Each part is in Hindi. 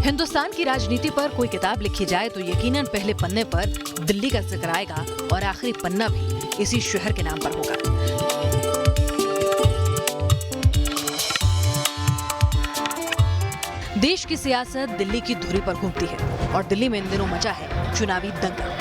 हिंदुस्तान की राजनीति पर कोई किताब लिखी जाए तो यकीनन पहले पन्ने पर दिल्ली का जिक्र आएगा और आखिरी पन्ना भी इसी शहर के नाम पर होगा। देश की सियासत दिल्ली की धुरी पर घूमती है और दिल्ली में इन दिनों मचा है चुनावी दंगल।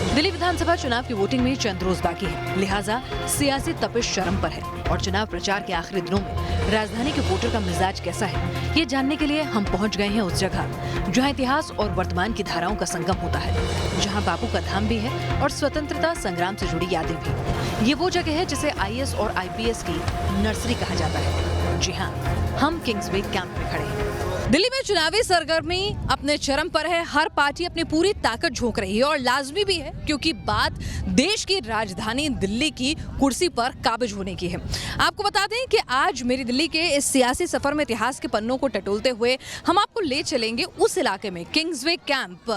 दिल्ली विधानसभा चुनाव की वोटिंग में चंद रोज बाकी है, लिहाजा सियासी तपिश चरम पर है और चुनाव प्रचार के आखिरी दिनों में राजधानी के वोटर का मिजाज कैसा है, ये जानने के लिए हम पहुंच गए हैं उस जगह जहां इतिहास और वर्तमान की धाराओं का संगम होता है, जहां बापू का धाम भी है और स्वतंत्रता संग्राम से जुड़ी यादें भी। ये वो जगह है जिसे IAS और IPS की नर्सरी कहा जाता है। जी हाँ, हम किंग्सवे कैंप में खड़े हैं। दिल्ली में चुनावी सरगर्मी अपने चरम पर है। हर पार्टी अपनी पूरी ताकत झोंक रही है और लाजमी भी है क्योंकि बात देश की राजधानी दिल्ली की कुर्सी पर काबिज होने की है। आपको बता दें कि आज मेरी दिल्ली के इस सियासी सफर में इतिहास के पन्नों को टटोलते हुए हम आपको ले चलेंगे उस इलाके में, किंग्सवे कैंप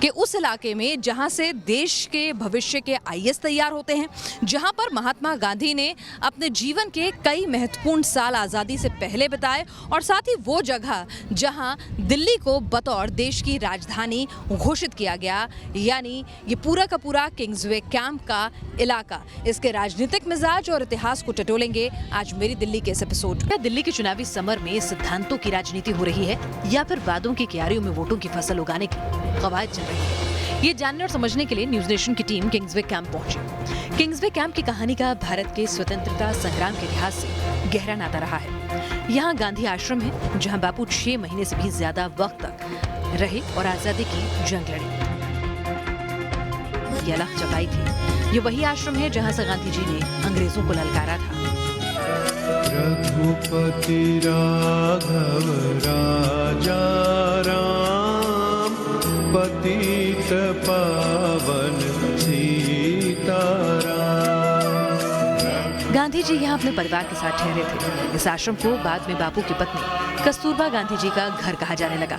के उस इलाके में जहां से देश के भविष्य के IAS तैयार होते हैं, जहां पर महात्मा गांधी ने अपने जीवन के कई महत्वपूर्ण साल आज़ादी से पहले बिताए और साथ ही वो जगह जहां दिल्ली को बतौर देश की राजधानी घोषित किया गया, यानी ये पूरा का पूरा किंग्सवे कैंप का इलाका। इसके राजनीतिक मिजाज और इतिहास को टटोलेंगे आज मेरी दिल्ली के इस एपिसोड में। दिल्ली के चुनावी समर में सिद्धांतों की राजनीति हो रही है या फिर वादों की क्यारियों में वोटों की फसल उगाने की कवायद चल रही है, ये जानने और समझने के लिए न्यूज नेशन की टीम किंग्सवे कैंप पहुंची। किंग्सवे कैंप की कहानी का भारत के स्वतंत्रता संग्राम के इतिहास से गहरा नाता रहा है। यहाँ गांधी आश्रम है जहाँ बापू 6 महीने से भी ज्यादा वक्त तक रहे और आजादी की जंग लड़ी, ये अलख जगाई थी। ये वही आश्रम है जहाँ से गांधी जी ने अंग्रेजों को ललकारा था। रघुपति राघव राजा राम, पतित पावन सीताराम। गांधी जी यहाँ अपने परिवार के साथ ठहरे थे। इस आश्रम को बाद में बापू की पत्नी कस्तूरबा गांधी जी का घर कहा जाने लगा।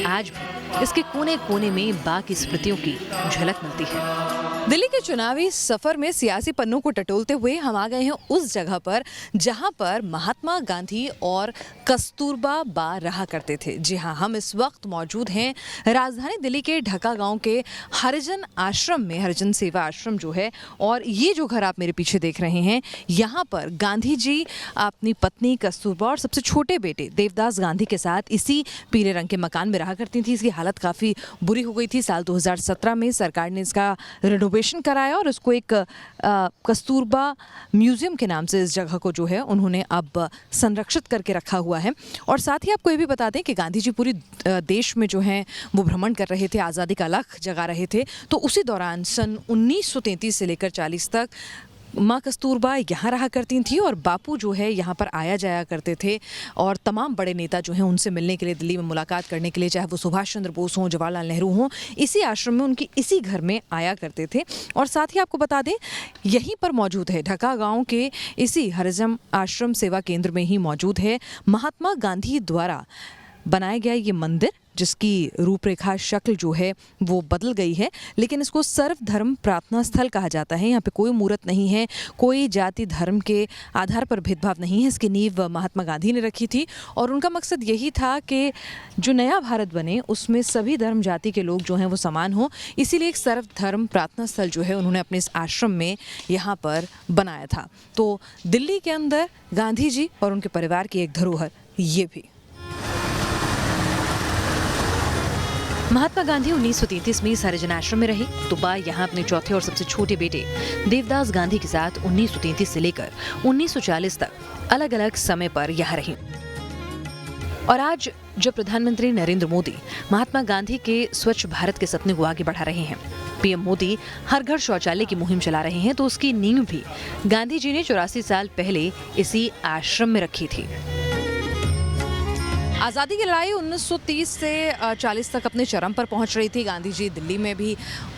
आज भी इसके कोने कोने में बा की स्मृतियों की झलक मिलती है। दिल्ली के चुनावी सफर में सियासी पन्नों को टटोलते हुए हम आ गए हैं उस जगह पर जहां पर महात्मा गांधी और कस्तूरबा बा रहा करते थे। जी हाँ, हम इस वक्त मौजूद हैं राजधानी दिल्ली के ढका गांव के हरिजन आश्रम में, हरिजन सेवा आश्रम जो है। और ये जो घर आप मेरे पीछे देख रहे हैं, यहाँ पर गांधी जी अपनी पत्नी कस्तूरबा और सबसे छोटे बेटे देवदास गांधी के साथ इसी पीले रंग के मकान में रहा करती थी। इसकी हालत काफ़ी बुरी हो गई थी। साल 2017 में सरकार ने इसका रेनोवेशन कराया और उसको एक कस्तूरबा म्यूजियम के नाम से इस जगह को जो है उन्होंने अब संरक्षित करके रखा हुआ है। और साथ ही आपको ये भी बता दें कि गांधी जी पूरी देश में जो है वो भ्रमण कर रहे थे, आज़ादी का लख जगा रहे थे। तो उसी दौरान सन 1933 से लेकर 40 तक माँ कस्तूरबा यहाँ रहा करती थी और बापू जो है यहाँ पर आया जाया करते थे और तमाम बड़े नेता जो हैं उनसे मिलने के लिए, दिल्ली में मुलाकात करने के लिए, चाहे वो सुभाष चंद्र बोस हों, जवाहरलाल नेहरू हों, इसी आश्रम में उनकी इसी घर में आया करते थे। और साथ ही आपको बता दें यहीं पर मौजूद है ढका गांव के इसी हरिजन आश्रम सेवा केंद्र में ही मौजूद है महात्मा गांधी द्वारा बनाया गया ये मंदिर, जिसकी रूपरेखा शक्ल जो है वो बदल गई है, लेकिन इसको सर्वधर्म प्रार्थना स्थल कहा जाता है। यहाँ पे कोई मूर्त नहीं है, कोई जाति धर्म के आधार पर भेदभाव नहीं है। इसकी नींव महात्मा गांधी ने रखी थी और उनका मकसद यही था कि जो नया भारत बने उसमें सभी धर्म जाति के लोग जो हैं वो समान हों। इसीलिए एक सर्वधर्म प्रार्थना स्थल जो है उन्होंने अपने इस आश्रम में यहाँ पर बनाया था। तो दिल्ली के अंदर गांधी जी और उनके परिवार की एक धरोहर ये भी। महात्मा गांधी 1933 में इस हरिजन आश्रम में रहे तो बा यहाँ अपने चौथे और सबसे छोटे बेटे देवदास गांधी के साथ 1933 से लेकर 1940 तक अलग अलग समय पर यहाँ रही। और आज जब प्रधानमंत्री नरेंद्र मोदी महात्मा गांधी के स्वच्छ भारत के सपने को आगे बढ़ा रहे हैं, PM मोदी हर घर शौचालय की मुहिम चला रहे हैं, तो उसकी नींव भी गांधी जी ने 84 साल पहले इसी आश्रम में रखी थी। आज़ादी की लड़ाई 1930 से 40 तक अपने चरम पर पहुंच रही थी। गांधी जी दिल्ली में भी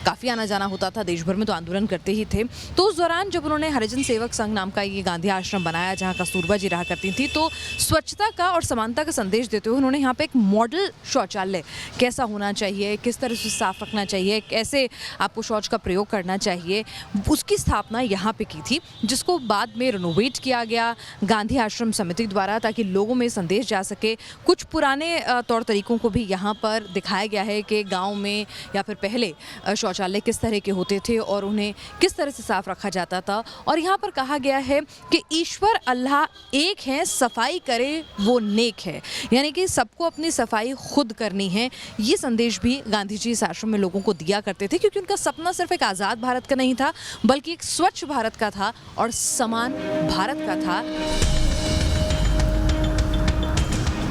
काफ़ी आना जाना होता था, देश भर में तो आंदोलन करते ही थे। तो उस दौरान जब उन्होंने हरिजन सेवक संघ नाम का ये गांधी आश्रम बनाया जहां कस्तूरबा जी रहा करती थी, तो स्वच्छता का और समानता का संदेश देते हुए उन्होंने यहाँ पे एक मॉडल शौचालय कैसा होना चाहिए, किस तरह से साफ रखना चाहिए, कैसे आपको शौच का प्रयोग करना चाहिए, उसकी स्थापना यहाँ पे की थी, जिसको बाद में रिनोवेट किया गया गांधी आश्रम समिति द्वारा, ताकि लोगों में संदेश जा सके। कुछ पुराने तौर तरीकों को भी यहाँ पर दिखाया गया है कि गांव में या फिर पहले शौचालय किस तरह के होते थे और उन्हें किस तरह से साफ रखा जाता था। और यहाँ पर कहा गया है कि ईश्वर अल्लाह एक है, सफाई करे वो नेक है, यानी कि सबको अपनी सफाई खुद करनी है। ये संदेश भी गांधी जी इस आश्रम में लोगों को दिया करते थे, क्योंकि उनका सपना सिर्फ एक आज़ाद भारत का नहीं था, बल्कि एक स्वच्छ भारत का था और समान भारत का था।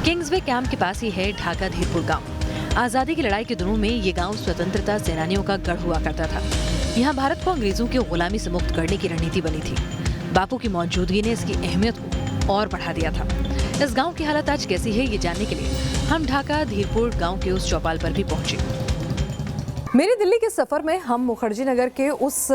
किंग्सवे कैंप के पास ही है ढाका धीरपुर गांव। आज़ादी की लड़ाई के दिनों में ये गांव स्वतंत्रता सेनानियों का गढ़ हुआ करता था। यहाँ भारत को अंग्रेजों की गुलामी से मुक्त करने की रणनीति बनी थी। बापू की मौजूदगी ने इसकी अहमियत को और बढ़ा दिया था। इस गांव की हालत आज कैसी है, ये जानने के लिए हम ढाका धीरपुर गांव के उस चौपाल पर भी पहुंचे। मेरी दिल्ली के सफ़र में हम मुखर्जी नगर के उस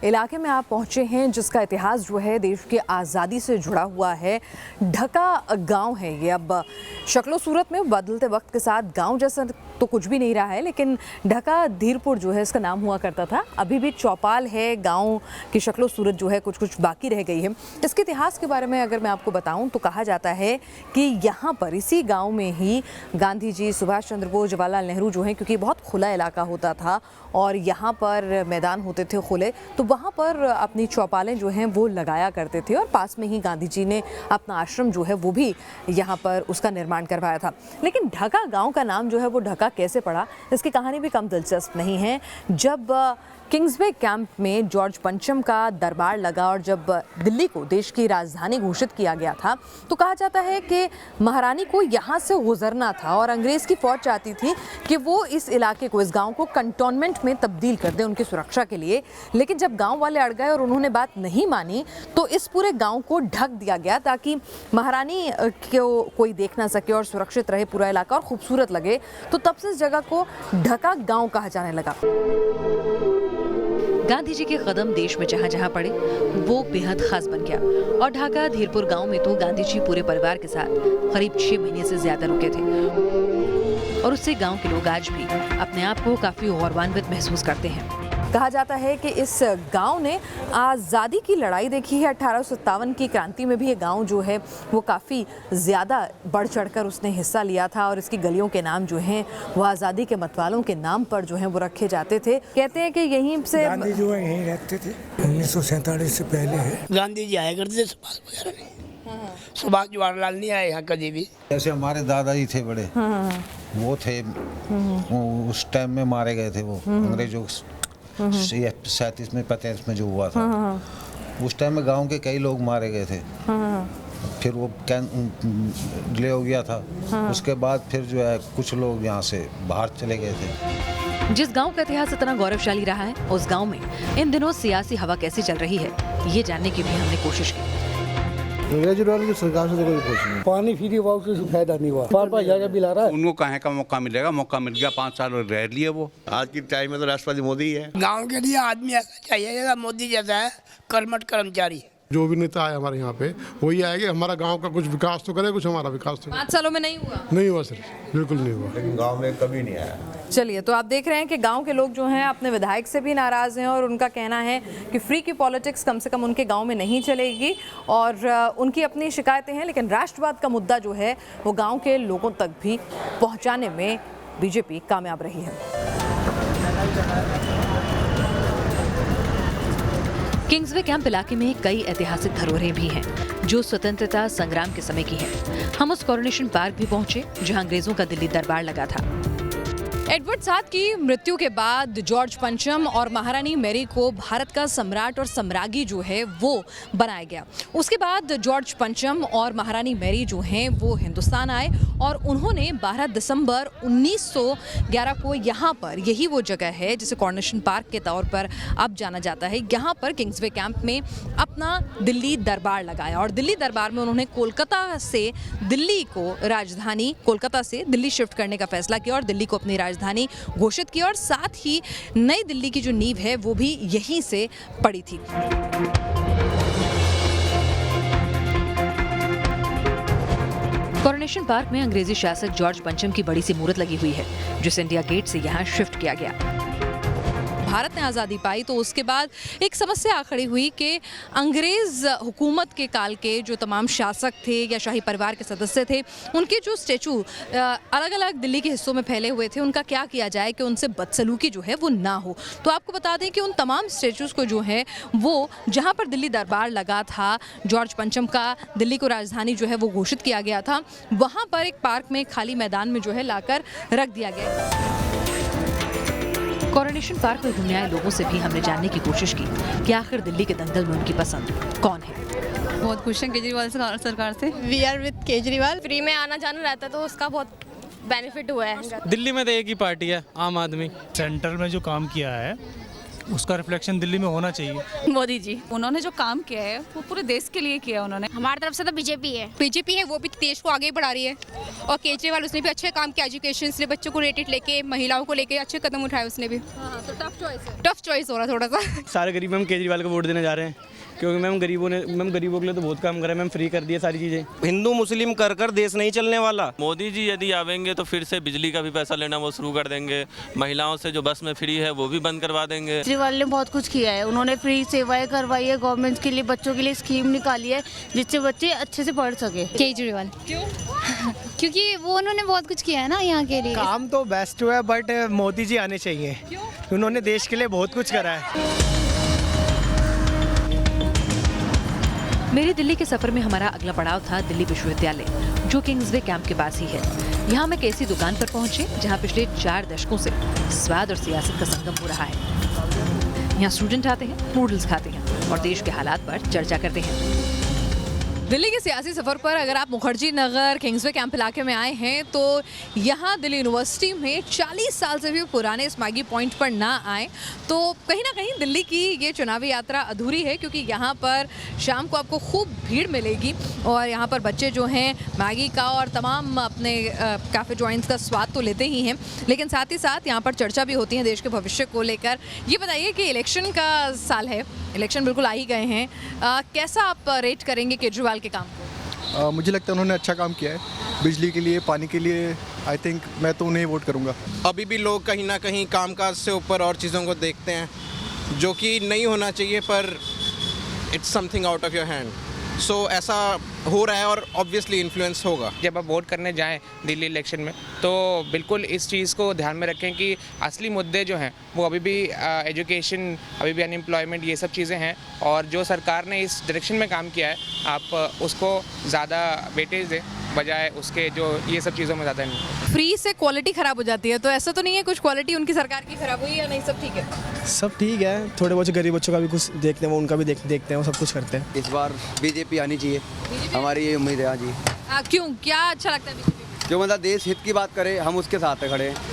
इलाके में आप पहुंचे हैं जिसका इतिहास जो है देश की आज़ादी से जुड़ा हुआ है। ढका गांव है ये। अब शक्लो सूरत में बदलते वक्त के साथ गांव जैसा तो कुछ भी नहीं रहा है, लेकिन ढका धीरपुर जो है इसका नाम हुआ करता था। अभी भी चौपाल है, गांव की शक्लो सूरत जो है कुछ कुछ बाकी रह गई है। इसके इतिहास के बारे में अगर मैं आपको बताऊं तो कहा जाता है कि यहाँ पर इसी गाँव में ही गांधी जी, सुभाष चंद्र बोस, जवाहरलाल नेहरू जो है, क्योंकि बहुत खुला इलाका होता था और यहाँ पर मैदान होते थे खुले, तो वहाँ पर अपनी चौपालें जो हैं वो लगाया करते थे और पास में ही गांधी जी ने अपना आश्रम जो है वो भी यहाँ पर उसका निर्माण करवाया था। लेकिन ढका गांव का नाम जो है वो ढका कैसे पड़ा, इसकी कहानी भी कम दिलचस्प नहीं है। जब किंग्सवे कैंप में जॉर्ज पंचम का दरबार लगा और जब दिल्ली को देश की राजधानी घोषित किया गया था, तो कहा जाता है कि महारानी को यहाँ से गुजरना था और अंग्रेज़ की फ़ौज चाहती थी कि वो इस इलाके को, इस गांव को कंटोनमेंट में तब्दील कर दे उनकी सुरक्षा के लिए। लेकिन जब गांव वाले अड़ गए और उन्होंने बात नहीं मानी, तो इस पूरे गांव को ढक दिया गया ताकि महारानी को कोई देख ना सके और सुरक्षित रहे पूरा इलाका और खूबसूरत लगे। तो तब से इस जगह को ढका गाँव कहा जाने लगा। गांधी जी के कदम देश में जहां जहां पड़े वो बेहद खास बन गया और ढाका धीरपुर गांव में तो गांधी जी पूरे परिवार के साथ करीब 6 महीने से ज्यादा रुके थे और उससे गांव के लोग आज भी अपने आप को काफी गौरवान्वित महसूस करते हैं। कहा जाता है कि इस गांव ने आज़ादी की लड़ाई देखी है। 1857 की क्रांति में भी ये गांव जो है वो काफ़ी ज़्यादा बढ़ चढ़कर उसने हिस्सा लिया था और इसकी गलियों के नाम जो हैं वो आज़ादी के मतवालों के नाम पर जो हैं वो रखे जाते थे। कहते हैं कि यहीं से गांधी जो है यहीं रहते थे। 1947 से पहले है। गांधी जी आया करते थे, सुभाष वगैरह नहीं। सुभाष जवाहरलाल नहीं आए यहाँ कभी भी। जैसे हमारे दादाजी थे बड़े, वो थे, वो उस टाइम में मारे गए थे वो अंग्रेजों 37 में 35 में जो हुआ था, उस टाइम में गांव के कई लोग मारे गए थे। फिर वो डिले हो गया था। उसके बाद फिर जो है कुछ लोग यहाँ से बाहर चले गए थे। जिस गांव का इतिहास इतना गौरवशाली रहा है, उस गांव में इन दिनों सियासी हवा कैसी चल रही है, ये जानने की भी हमने कोशिश की। की सरकार से कोई कुछ नहीं, पानी फ्री हुआ, उससे फायदा नहीं हुआ। बार जगह बिल आ रहा है। उनको कहाँ का मौका मिलेगा, मौका मिल गया, 5 साल रह लिए वो। आज की टाइम में तो राष्ट्रपति मोदी ही है। गांव के लिए आदमी ऐसा चाहिए, मोदी जैसा है कर्मठ कर्मचारी। जो भी नेता आए हमारे यहाँ पे वही आएगा, हमारा गांव का कुछ विकास तो करे, कुछ हमारा विकास तो 5 सालों में नहीं हुआ। नहीं हुआ सर, बिल्कुल नहीं हुआ। लेकिन गांव में कभी नहीं आया। चलिए, तो आप देख रहे हैं कि गांव के लोग जो हैं अपने विधायक से भी नाराज़ हैं और उनका कहना है कि फ्री की पॉलिटिक्स कम से कम उनके गांव में नहीं चलेगी और उनकी अपनी शिकायतें हैं, लेकिन राष्ट्रवाद का मुद्दा जो है वो गांव के लोगों तक भी पहुंचाने में बीजेपी कामयाब रही है। किंग्सवे कैंप इलाके में कई ऐतिहासिक धरोहरें भी हैं जो स्वतंत्रता संग्राम के समय की हैं। हम उस कोरोनेशन पार्क भी पहुंचे जहां अंग्रेजों का दिल्ली दरबार लगा था। एडवर्ड सात की मृत्यु के बाद जॉर्ज पंचम और महारानी मैरी को भारत का सम्राट और सम्राज्ञी जो है वो बनाया गया। उसके बाद जॉर्ज पंचम और महारानी मैरी जो हैं वो हिंदुस्तान आए और उन्होंने 12 दिसंबर 1911 को यहाँ पर, यही वो जगह है जिसे कॉर्नेशन पार्क के तौर पर अब जाना जाता है, यहाँ पर किंग्सवे कैंप में अपना दिल्ली दरबार लगाया। और दिल्ली दरबार में उन्होंने कोलकाता से दिल्ली को राजधानी, कोलकाता से दिल्ली शिफ्ट करने का फैसला किया और दिल्ली को अपनी राजधानी घोषित किया। और साथ ही नई दिल्ली की जो नींव है वो भी यहीं से पड़ी थी। कोरोनेशन पार्क में अंग्रेजी शासक जॉर्ज पंचम की बड़ी सी मूर्त लगी हुई है, जिसे इंडिया गेट से यहाँ शिफ्ट किया गया। भारत ने आज़ादी पाई तो उसके बाद एक समस्या आ खड़ी हुई कि अंग्रेज़ हुकूमत के काल के जो तमाम शासक थे या शाही परिवार के सदस्य थे, उनके जो स्टैचू अलग अलग दिल्ली के हिस्सों में फैले हुए थे, उनका क्या किया जाए कि उनसे बदसलूकी जो है वो ना हो। तो आपको बता दें कि उन तमाम स्टैचूज़ को जो है वो जहाँ पर दिल्ली दरबार लगा था, जॉर्ज पंचम का दिल्ली को राजधानी जो है वो घोषित किया गया था, वहाँ पर एक पार्क में खाली मैदान में जो है लाकर रख दिया गया। कोरोनेशन पार्क में घूमने आए लोगों से भी हमने जानने की कोशिश की कि आखिर दिल्ली के दंगल में उनकी पसंद कौन है। बहुत खुश हैं केजरीवाल सरकार से। We are with Kejriwal. Free में आना जाना रहता तो उसका बहुत बेनिफिट हुआ है। दिल्ली में तो एक ही पार्टी है, आम आदमी। सेंटर में जो काम किया है उसका रिफ्लेक्शन दिल्ली में होना चाहिए। मोदी जी, उन्होंने जो काम किया है वो पूरे देश के लिए किया उन्होंने। हमारी तरफ से तो बीजेपी है, वो भी देश को आगे बढ़ा रही है। और केजरीवाल, उसने भी अच्छे काम किया, एजुकेशन से बच्चों को रिलेटेड लेके, महिलाओं को लेके अच्छे कदम उठाए उसने भी। तो टफ चॉइस हो रहा थोड़ा सा। सारे गरीब मैम केजरीवाल को वोट देने जा रहे हैं, क्योंकि मैम गरीबों के लिए तो बहुत काम करा है। मैम फ्री कर दिया सारी चीज़ें। हिंदू मुस्लिम कर देश नहीं चलने वाला। मोदी जी यदि आवेंगे तो फिर से बिजली का भी पैसा लेना वो शुरू कर देंगे। महिलाओं से जो बस में फ्री है वो भी बंद करवा देंगे। केजरीवाल ने बहुत कुछ किया है, उन्होंने फ्री सेवाएं करवाई है, गवर्नमेंट के लिए बच्चों के लिए स्कीम निकाली है जिससे बच्चे अच्छे से पढ़ सके। केजरीवाल क्यों? क्योंकि वो उन्होंने बहुत कुछ किया है ना यहाँ के लिए। काम तो बेस्ट हुआ है बट मोदी जी आने चाहिए। क्यों? उन्होंने देश के लिए बहुत कुछ करा है। मेरे दिल्ली के सफर में हमारा अगला पड़ाव था दिल्ली विश्वविद्यालय, जो किंग्सवे कैंप के पास ही है। यहाँ हम एक ऐसी दुकान पर पहुंचे जहाँ पिछले 4 दशकों से स्वाद और सियासत का संगम हो रहा है। यहाँ स्टूडेंट आते हैं, नूडल्स खाते हैं और देश के हालात पर चर्चा करते हैं। दिल्ली के सियासी सफ़र पर अगर आप मुखर्जी नगर किंग्सवे कैंप इलाके में आए हैं तो यहाँ दिल्ली यूनिवर्सिटी में 40 साल से भी पुराने स्मैगी पॉइंट पर ना आए तो कहीं ना कहीं दिल्ली की ये चुनावी यात्रा अधूरी है, क्योंकि यहाँ पर शाम को आपको खूब भीड़ मिलेगी और यहाँ पर बच्चे जो हैं मैगी का और तमाम अपने कैफ़े जॉइंट्स का स्वाद तो लेते ही हैं, लेकिन साथ ही साथ यहाँ पर चर्चा भी होती है देश के भविष्य को लेकर। ये बताइए कि इलेक्शन का साल है, इलेक्शन बिल्कुल आ ही गए हैं, कैसा आप रेट करेंगे केजरीवाल के काम को? मुझे लगता है उन्होंने अच्छा काम किया है बिजली के लिए, पानी के लिए। आई थिंक मैं तो उन्हें वोट करूंगा। अभी भी लोग कहीं ना कहीं कामकाज से ऊपर और चीज़ों को देखते हैं जो कि नहीं होना चाहिए, पर it's something out of your hand. So ऐसा हो रहा है और ऑब्वियसली इन्फ्लुएंस होगा। जब आप वोट करने जाएं दिल्ली इलेक्शन में तो बिल्कुल इस चीज़ को ध्यान में रखें कि असली मुद्दे जो हैं वो अभी भी एजुकेशन, अभी भी अनएम्प्लॉयमेंट, ये सब चीज़ें हैं। और जो सरकार ने इस डायरेक्शन में काम किया है आप उसको ज़्यादा वेटेज दें बजाय उसके जो ये सब चीज़ों में ज़्यादा नहीं। फ्री से क्वालिटी ख़राब हो जाती है, तो ऐसा तो नहीं है कुछ क्वालिटी उनकी सरकार की ख़राब हुई या नहीं? सब ठीक है, सब ठीक है। थोड़े बहुत गरीब बच्चों का भी कुछ देखते हैं, वो उनका भी देखते हैं, वो सब कुछ करते हैं। इस बार बीजेपी आनी चाहिए, हमारी ये उम्मीद है। हाँ जी। क्यों, क्या अच्छा लगता है बीजेपी? जो मतलब देश हित की बात करे हम उसके साथ खड़े हैं।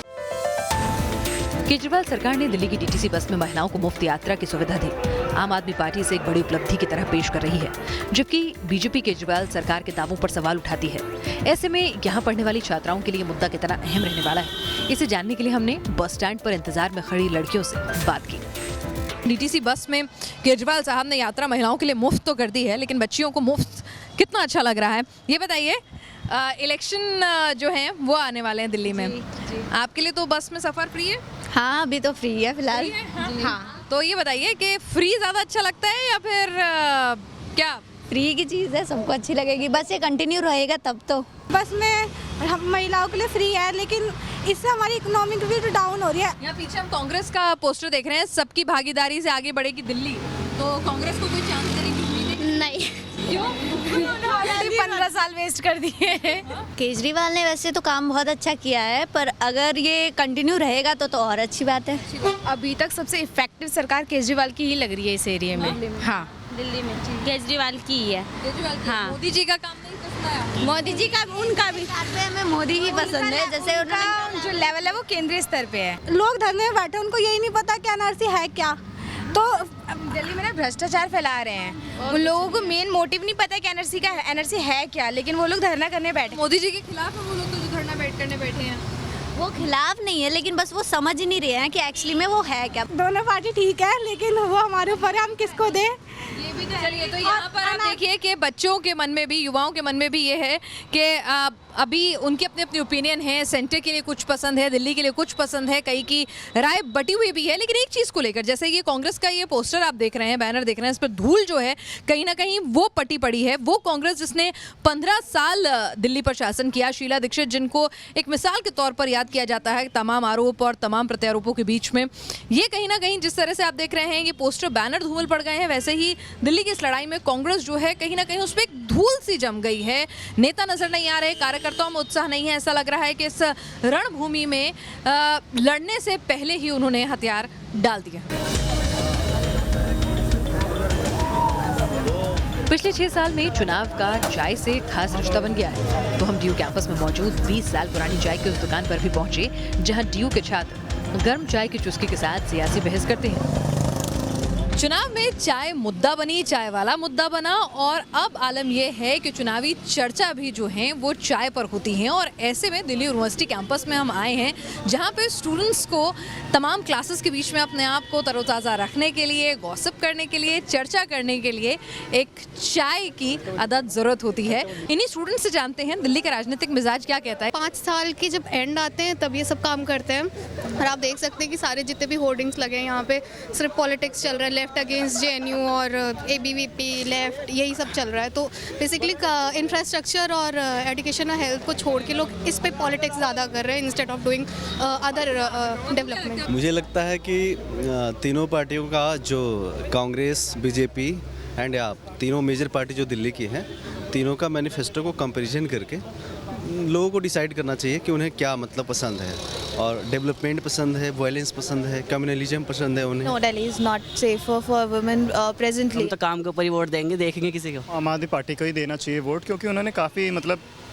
केजरीवाल सरकार ने दिल्ली की डीटीसी बस में महिलाओं को मुफ्त यात्रा की सुविधा दी। आम आदमी पार्टी इसे एक बड़ी उपलब्धि की तरह पेश कर रही है, जबकि बीजेपी केजरीवाल सरकार के दावों पर सवाल उठाती है। ऐसे में यहाँ पढ़ने वाली छात्राओं के लिए मुद्दा कितना अहम रहने वाला है, इसे जानने के लिए हमने बस स्टैंड पर इंतजार में खड़ी लड़कियों से बात की। डीटीसी बस में केजरीवाल साहब ने यात्रा महिलाओं के लिए मुफ्त तो कर दी है, लेकिन बच्चियों को मुफ्त कितना अच्छा लग रहा है ये बताइए। इलेक्शन जो हैं वो आने वाले हैं दिल्ली में, जी। आपके लिए तो बस में सफ़र फ्री है? हाँ, अभी तो फ्री है फिलहाल। हाँ, तो ये बताइए कि फ्री ज़्यादा अच्छा लगता है या फिर क्या? फ्री की चीज़ है, सबको अच्छी लगेगी, बस ये कंटिन्यू रहेगा तब तो। बस में हम महिलाओं के लिए फ्री है, लेकिन इससे हमारी इकोनॉमिक भी डाउन हो रही है। यहाँ पीछे हम कांग्रेस का पोस्टर देख रहे हैं, सबकी भागीदारी से आगे बढ़ेगी दिल्ली, तो कांग्रेस को कोई चांस देने की उम्मीद नहीं? क्यों? उन्होंने 15 साल वेस्ट कर दिए। केजरीवाल ने वैसे तो काम बहुत अच्छा किया है, पर अगर ये कंटिन्यू रहेगा तो और अच्छी बात है। अभी तक सबसे इफेक्टिव सरकार केजरीवाल की ही लग रही है इस एरिया में। हाँ, दिल्ली में केजरीवाल की ही है। हाँ, मोदी जी का काम नहीं पसंद आया? मोदी जी का, उनका भी हमें मोदी ही पसंद है। जैसे उनका जो लेवल है वो केंद्रीय स्तर पे है। लोग धरने में बैठे, उनको यही नहीं पता कि एनआरसी है क्या। तो दिल्ली में ना भ्रष्टाचार फैला रहे हैं। उन लोगों को मेन मोटिव नहीं पता कि एनआरसी है क्या, लेकिन वो लोग धरना करने बैठे। मोदी जी के खिलाफ है वो लोग तो जो धरना करने बैठे हैं। वो खिलाफ नहीं है, लेकिन बस वो समझ ही नहीं रहे हैं कि एक्चुअली में वो है क्या। दोनों पार्टी ठीक है, लेकिन वो हमारे ऊपर है, हम किसको दें। ये भी चलिए, तो यहाँ पर आप देखिए कि बच्चों के मन में भी, युवाओं के मन में भी ये है कि अभी उनकी अपनी अपनी ओपिनियन है। सेंटर के लिए कुछ पसंद है, दिल्ली के लिए कुछ पसंद है, कई की राय बटी हुई भी है। लेकिन एक चीज़ को लेकर, जैसे ये कांग्रेस का ये पोस्टर आप देख रहे हैं, बैनर देख रहे हैं, इस पर धूल जो है कहीं ना कहीं वो पटी पड़ी है। वो कांग्रेस जिसने 15 साल दिल्ली पर शासन किया, शीला दीक्षित जिनको एक मिसाल के तौर पर याद किया जाता है तमाम आरोप और तमाम प्रत्यारोपों के बीच में, ये कहीं ना कहीं जिस तरह से आप देख रहे हैं ये पोस्टर बैनर धूल पड़ गए हैं, वैसे ही दिल्ली की इस लड़ाई में कांग्रेस जो है कहीं ना कहीं उस पर एक धूल सी जम गई है। नेता नजर नहीं आ रहे, कार्यकर्ताओं में उत्साह नहीं है। ऐसा लग रहा है कि इस रणभूमि में लड़ने से पहले ही उन्होंने हथियार डाल दिया। पिछले 6 साल में चुनाव का चाय से खास रिश्ता बन गया है। तो हम डीयू कैंपस में मौजूद 20 साल पुरानी चाय की उस दुकान पर भी पहुंचे जहां डीयू के छात्र गर्म चाय की चुस्की के साथ सियासी बहस करते हैं। चुनाव में चाय मुद्दा बनी, चाय वाला मुद्दा बना, और अब आलम यह है कि चुनावी चर्चा भी जो है वो चाय पर होती हैं। और ऐसे में दिल्ली यूनिवर्सिटी कैंपस में हम आए हैं जहां पे स्टूडेंट्स को तमाम क्लासेस के बीच में अपने आप को तरोताज़ा रखने के लिए, गॉसिप करने के लिए, चर्चा करने के लिए एक चाय की आदत ज़रूरत होती है। इन्हीं स्टूडेंट्स से जानते हैं दिल्ली का राजनीतिक मिजाज क्या कहता है। 5 साल के जब एंड आते हैं तब ये सब काम करते हैं, और आप देख सकते हैं कि सारे जितने भी होर्डिंग्स लगे हैं यहाँ पे सिर्फ पॉलिटिक्स चल रहा है, लेफ्ट अगेंस्ट जेएनयू और एबीवीपी लेफ्ट, यही सब चल रहा है। तो बेसिकली इंफ्रास्ट्रक्चर और एजुकेशन और हेल्थ को छोड़ के लोग इस पे पॉलिटिक्स ज़्यादा कर रहे हैं instead of doing other development. मुझे लगता है कि तीनों पार्टियों का, जो कांग्रेस, बीजेपी एंड आप तीनों मेजर पार्टी जो दिल्ली की हैं, तीनों का मैनिफेस्टो को कंपैरिजन करके लोगों को डिसाइड करना चाहिए कि उन्हें क्या मतलब पसंद है। और डेवलपमेंट पसंद है, वायलेंस पसंद है, कम्युनलिज्म पसंद है उन्हें। No, Delhi is not safer for women presently. हम तो काम के ऊपर ही वोट देंगे, देखेंगे किसी को। आम आदमी पार्टी को ही देना चाहिए वोट, क्योंकि उन्होंने काफ़ी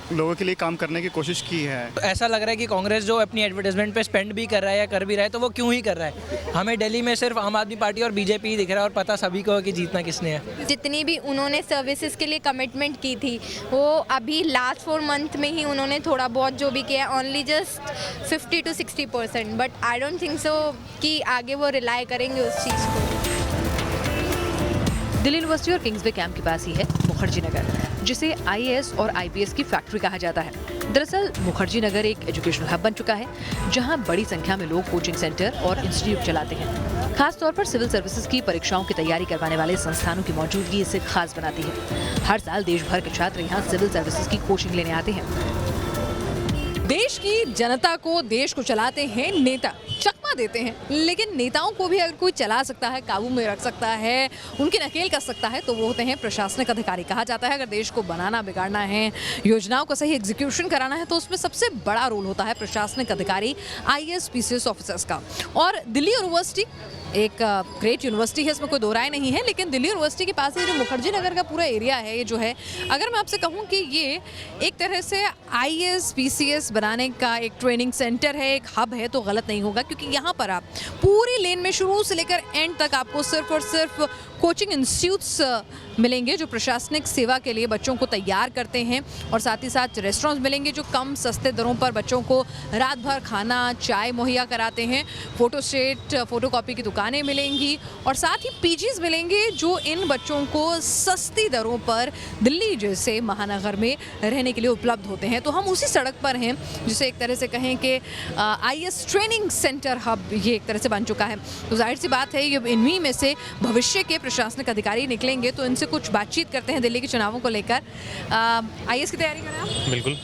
लोगों के लिए काम करने की कोशिश की है। ऐसा लग रहा है कि कांग्रेस जो अपनी एडवर्टाइजमेंट पे स्पेंड भी कर रहा है या कर भी रहा है, तो वो क्यों ही कर रहा है। हमें दिल्ली में सिर्फ आम आदमी पार्टी और बीजेपी ही दिख रहा है, और पता सभी को है कि जीतना किसने है। जितनी भी उन्होंने सर्विसेज के लिए कमिटमेंट की थी, वो अभी लास्ट 4 मंथ में ही उन्होंने थोड़ा बहुत जो भी किया, only just 50 to 60%, but I don't think so कि आगे वो रिलाई करेंगे उस चीज़ को। दिल्ली यूनिवर्सिटी और किंग्सवे कैंप के पास ही है मुखर्जी नगर, जिसे आईएएस और आईपीएस की फैक्ट्री कहा जाता है। दरअसल मुखर्जी नगर एक एजुकेशनल हब बन चुका है, जहां बड़ी संख्या में लोग कोचिंग सेंटर और इंस्टीट्यूट चलाते हैं। खास तौर पर सिविल सर्विसेज की परीक्षाओं की तैयारी करवाने वाले संस्थानों की मौजूदगी इसे खास बनाती है। हर साल देश भर के छात्र यहाँ सिविल सर्विसेज की कोचिंग लेने आते हैं। देश की जनता को, देश को चलाते हैं नेता, चकमा देते हैं, लेकिन नेताओं को भी अगर कोई चला सकता है, काबू में रख सकता है, उनकी नकेल कर सकता है, तो वो होते हैं प्रशासनिक अधिकारी। कहा जाता है अगर देश को बनाना, बिगाड़ना है, योजनाओं का सही एग्जीक्यूशन कराना है, तो उसमें सबसे बड़ा रोल होता है प्रशासनिक अधिकारी, आईएएस पीसीएस ऑफिसर्स का। और दिल्ली यूनिवर्सिटी एक ग्रेट यूनिवर्सिटी है, इसमें कोई दो राय नहीं है, लेकिन दिल्ली यूनिवर्सिटी के पास ये जो मुखर्जी नगर का पूरा एरिया है, ये जो है, अगर मैं आपसे कहूँ कि ये एक तरह से आईएएस पीसीएस बनाने का एक ट्रेनिंग सेंटर है, एक हब है, तो गलत नहीं होगा, क्योंकि यहाँ पर आप पूरी लेन में शुरू से लेकर एंड तक आपको सिर्फ और सिर्फ कोचिंग इंस्टीट्यूट्स मिलेंगे जो प्रशासनिक सेवा के लिए बच्चों को तैयार करते हैं, और साथ ही साथ रेस्टोरेंट्स मिलेंगे जो कम सस्ते दरों पर बच्चों को रात भर खाना, चाय मुहैया कराते हैं। फोटोस्टेट, फोटोकॉपी की दुकानें मिलेंगी, और साथ ही पीजीज मिलेंगे जो इन बच्चों को सस्ती दरों पर दिल्ली जैसे महानगर में रहने के लिए उपलब्ध होते हैं। तो हम उसी सड़क पर हैं जिसे एक तरह से कहें कि आईएएस ट्रेनिंग सेंटर हब ये एक तरह से बन चुका है। तो जाहिर सी बात है ये इन्हीं में से भविष्य के प्रशासनिक अधिकारी निकलेंगे, तो इनसे कुछ बातचीत करते हैं दिल्ली के चुनावों को लेकर। आईएएस की तैयारी कर रहे हैं आप? बिल्कुल।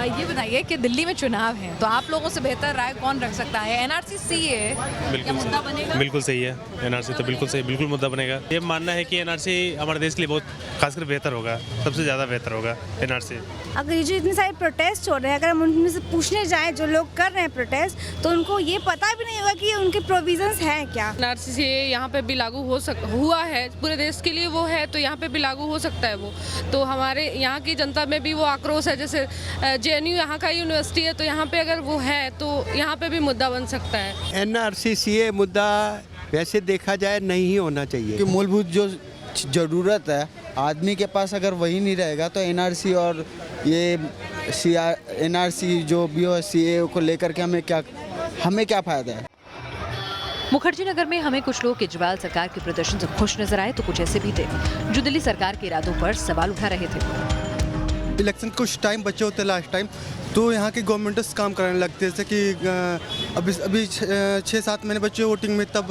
ये बताइए कि दिल्ली में चुनाव है तो आप लोगों से बेहतर राय कौन रख सकता है? एनआरसी सीए क्या मुद्दा बनेगा? बिल्कुल सही है, एनआरसी तो बिल्कुल सही, बिल्कुल मुद्दा बनेगा। ये मानना है कि एनआरसी हमारे देश के लिए बहुत खासकर बेहतर होगा, सबसे ज़्यादा बेहतर होगा एनआरसी। अगर ये जो इतने सारे प्रोटेस्ट हो रहे हैं, अगर हम उनमें से पूछने जाएं जो लोग कर रहे हैं प्रोटेस्ट, तो उनको ये पता भी नहीं होगा कि उनके प्रोविजंस हैं क्या। एनआरसी यहाँ पे भी लागू हुआ है, पूरे देश के लिए वो है, तो यहाँ पे भी लागू हो सकता है वो। तो हमारे यहाँ की जनता में भी वो आक्रोश है, जैसे जेएनयू यहाँ का यूनिवर्सिटी है, तो यहाँ पे अगर वो है तो यहाँ पे भी मुद्दा बन सकता है। एनआरसी सीए मुद्दा वैसे देखा जाए नहीं होना चाहिए कि मूलभूत जो ज़रूरत है आदमी के पास अगर वही नहीं रहेगा तो एनआरसी और ये एनआरसी जो भी हो सीए को लेकर के हमें क्या फ़ायदा है। मुखर्जी नगर में हमें कुछ लोग केजरीवाल सरकार के प्रदर्शन से खुश नजर आए तो कुछ ऐसे भी थे जो दिल्ली सरकार के इरादों पर सवाल उठा रहे थे। इलेक्शन कुछ टाइम बचे होते लास्ट टाइम, तो यहाँ के गवर्नमेंट्स काम कराने लगते हैं, जैसे कि अभी 6-7 महीने बच्चे वोटिंग में, तब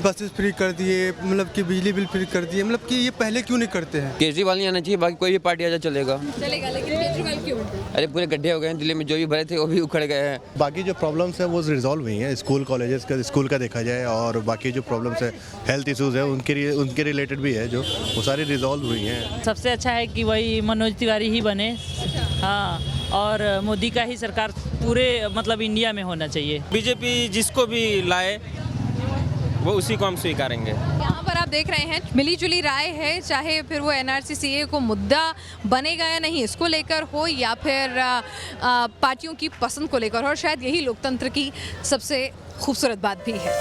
बसेस फ्री कर दिए, मतलब कि बिजली बिल फ्री कर दिए, मतलब कि ये पहले क्यों नहीं करते हैं? केजरीवाल नहीं आना चाहिए, बाकी कोई भी पार्टी आ जाए चलेगा, लेकिन केजरीवाल क्यों? अरे पूरे गड्ढे हो गए हैं दिल्ली में, जो भी भरे थे वो भी उखड़ गए हैं। बाकी जो प्रॉब्लम्स है वो रिजॉल्व हुई हैं, स्कूल कॉलेजेस का स्कूल का देखा जाए, और बाकी जो प्रॉब्लम्स है हेल्थ इशूज़ है उनके रिलेटेड भी है जो वो सारी रिजॉल्व हुई हैं। सबसे अच्छा है कि वही मनोज तिवारी ही बने, हाँ, और मोदी का ही सरकार पूरे मतलब इंडिया में होना चाहिए। बीजेपी जिसको भी लाए वो उसी को हम स्वीकारेंगे। यहाँ पर आप देख रहे हैं मिली जुली राय है, चाहे फिर वो एनआरसी सीए को मुद्दा बनेगा या नहीं इसको लेकर हो, या फिर पार्टियों की पसंद को लेकर हो, और शायद यही लोकतंत्र की सबसे खूबसूरत बात भी है।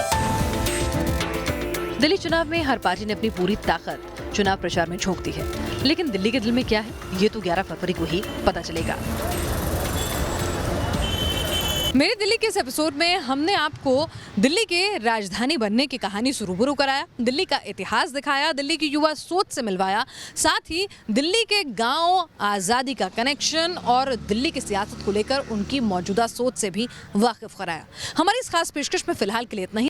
दिल्ली चुनाव में हर पार्टी ने अपनी पूरी ताकत चुनाव प्रचार में झोंक दी है, लेकिन दिल्ली के दिल में क्या है ये तो 11 फरवरी को ही पता चलेगा। मेरे दिल्ली के इस एपिसोड में हमने आपको दिल्ली के राजधानी बनने की कहानी से रूबरू कराया, दिल्ली का इतिहास दिखाया, दिल्ली की युवा सोच से मिलवाया, साथ ही दिल्ली के गांव आज़ादी का कनेक्शन और दिल्ली की सियासत को लेकर उनकी मौजूदा सोच से भी वाकिफ कराया। हमारी इस खास पेशकश में फिलहाल के लिए इतना ही।